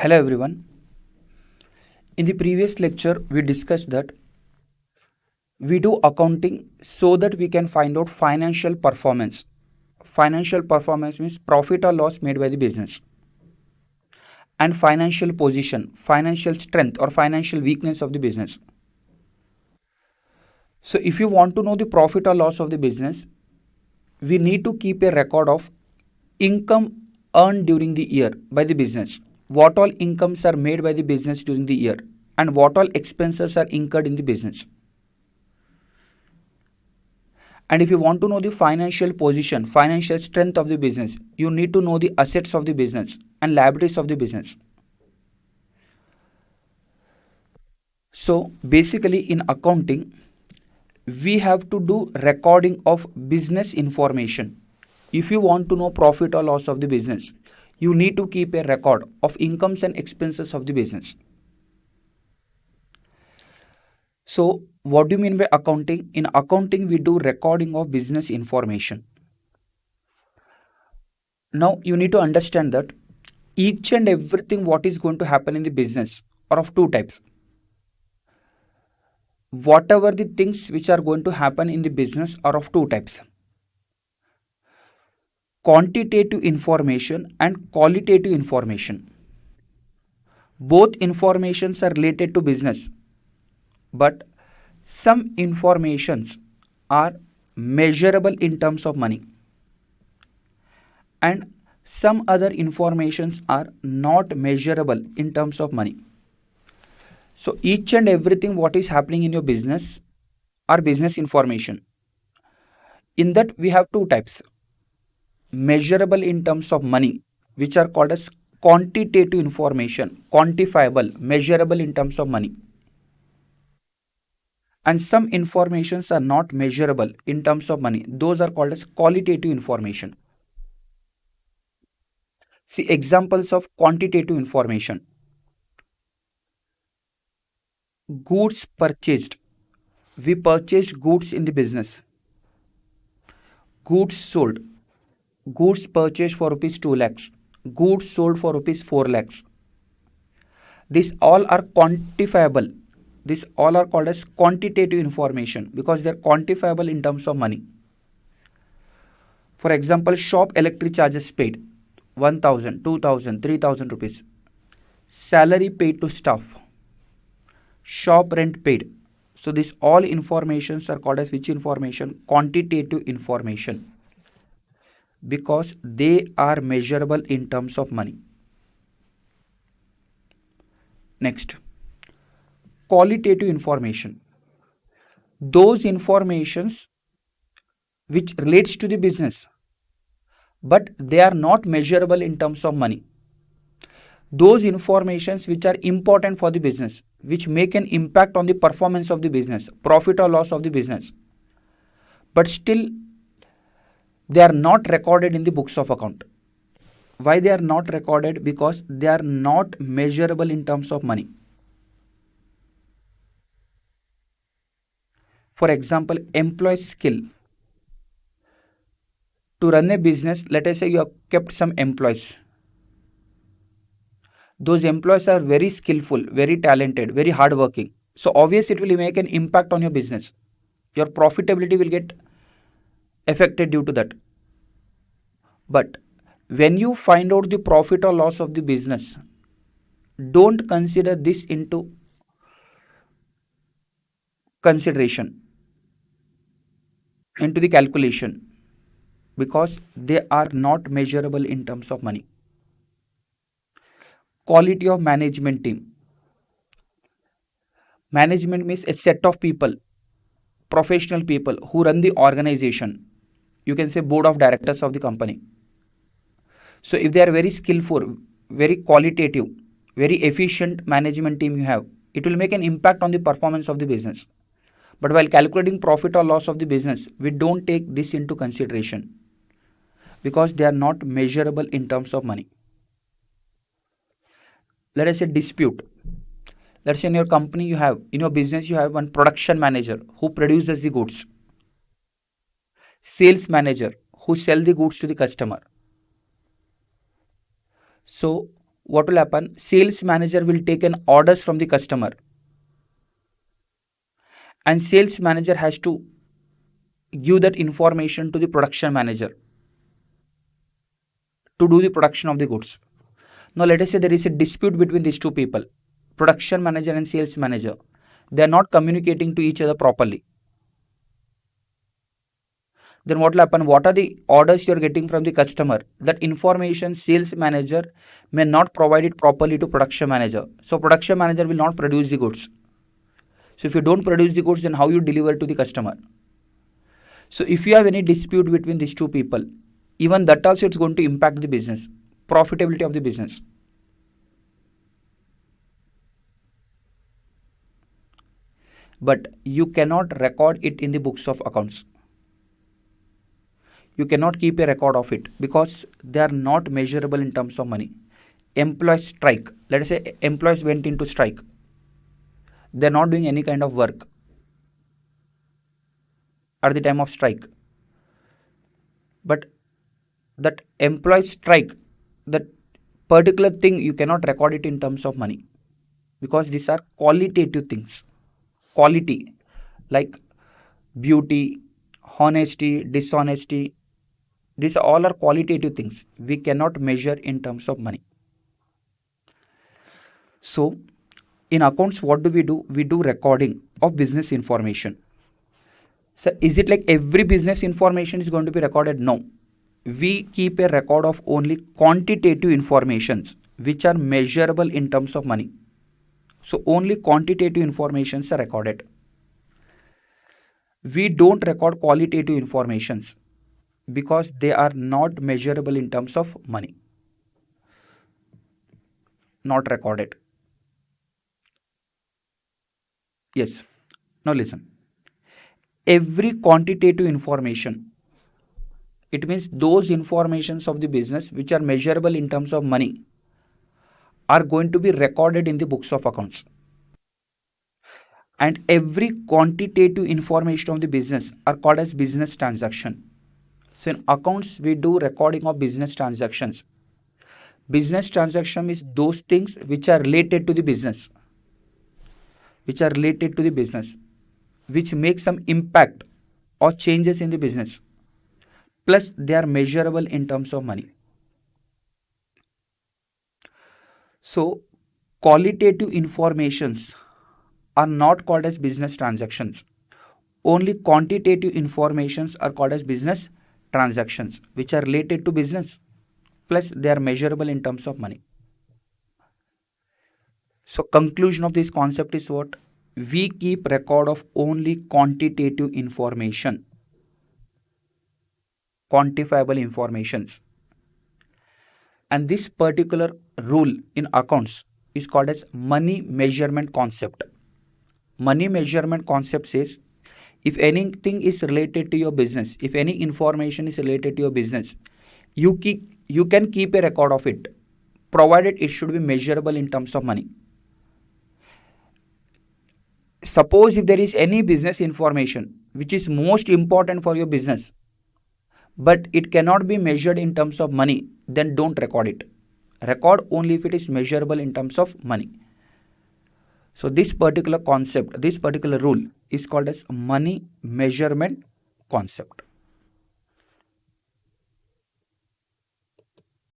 Hello everyone. In the previous lecture, we discussed that we do accounting so that we can find out financial performance. Financial performance means profit or loss made by the business. And financial position, financial strength or financial weakness of the business. So if you want to know the profit or loss of the business, we need to keep a record of income earned during the year by the business. What all incomes are made by the business during the year and what all expenses are incurred in the business. And if you want to know the financial position, financial strength of the business, you need to know the assets of the business and liabilities of the business. So basically in accounting, we have to do recording of business information. If you want to know profit or loss of the business, you need to keep a record of incomes and expenses of the business. So what do you mean by accounting? In accounting, we do recording of business information. Now you need to understand that each and everything what is going to happen in the business are of two types. Whatever the things which are going to happen in the business are of two types: quantitative information and qualitative information. Both informations are related to business, but some informations are measurable in terms of money and some other informations are not measurable in terms of money. So each and everything what is happening in your business are business information. In that we have two types: measurable in terms of money, which are called as quantitative information, quantifiable, measurable in terms of money. And some informations are not measurable in terms of money. Those are called as qualitative information. See examples of quantitative information. Goods purchased. We purchased goods in the business. Goods sold. Goods purchased for rupees 2 lakhs. Goods sold for rupees 4 lakhs. These all are quantifiable. These all are called as quantitative information because they are quantifiable in terms of money. For example, shop electric charges paid 1000, 2000, 3000 rupees. Salary paid to staff. Shop rent paid. So these all informations are called as which information? Quantitative information, because they are measurable in terms of money. Next, qualitative information. Those informations which relates to the business, but they are not measurable in terms of money. Those informations which are important for the business, which make an impact on the performance of the business, profit or loss of the business, but still they are not recorded in the books of account. Why they are not recorded? Because they are not measurable in terms of money. For example, employee skill. To run a business, let us say you have kept some employees. Those employees are very skillful, very talented, very hardworking. So obviously it will make an impact on your business. Your profitability will get affected due to that. But when you find out the profit or loss of the business, don't consider this into consideration, into the calculation, because they are not measurable in terms of money. Quality of management team. Management means a set of people, professional people who run the organization. You can say board of directors of the company. So if they are very skillful, very qualitative, very efficient management team you have, it will make an impact on the performance of the business. But while calculating profit or loss of the business, we don't take this into consideration because they are not measurable in terms of money. Let us say dispute. Let's say in your company you have, in your business you have one production manager who produces the goods, sales manager who sell the goods to the customer. So what will happen? Sales manager will take an orders from the customer, and sales manager has to give that information to the production manager to do the production of the goods. Now let us say there is a dispute between these two people, production manager and sales manager. They are not communicating to each other properly. Then what will happen? What are the orders you are getting from the customer? That information sales manager may not provide it properly to production manager. So production manager will not produce the goods. So if you don't produce the goods, then how you deliver to the customer? So if you have any dispute between these two people, even that also it's going to impact the business, profitability of the business. But you cannot record it in the books of accounts. You cannot keep a record of it because they are not measurable in terms of money. Employees strike. Let us say employees went into strike. They are not doing any kind of work at the time of strike. But that employee strike, that particular thing, you cannot record it in terms of money because these are qualitative things. Quality, like beauty, honesty, dishonesty, these all are qualitative things. We cannot measure in terms of money. So in accounts, what do? We do recording of business information. So is it like every business information is going to be recorded? No. We keep a record of only quantitative informations which are measurable in terms of money. So only quantitative informations are recorded. We don't record qualitative informations because they are not measurable in terms of money. Not recorded. Yes. Now listen. Every quantitative information, it means those informations of the business which are measurable in terms of money, are going to be recorded in the books of accounts. And every quantitative information of the business are called as business transaction. So in accounts, we do recording of business transactions. Business transaction is those things which are related to the business, which make some impact or changes in the business. Plus, they are measurable in terms of money. So, qualitative informations are not called as business transactions. Only quantitative informations are called as business transactions, which are related to business. Plus, they are measurable in terms of money. So, conclusion of this concept is what? We keep record of only quantitative information, quantifiable informations. And this particular rule in accounts is called as money measurement concept. Money measurement concept says if anything is related to your business, if any information is related to your business, you can keep a record of it, provided it should be measurable in terms of money. Suppose if there is any business information which is most important for your business, but it cannot be measured in terms of money, then don't record it. Record only if it is measurable in terms of money. So this particular concept, this particular rule is called as money measurement concept.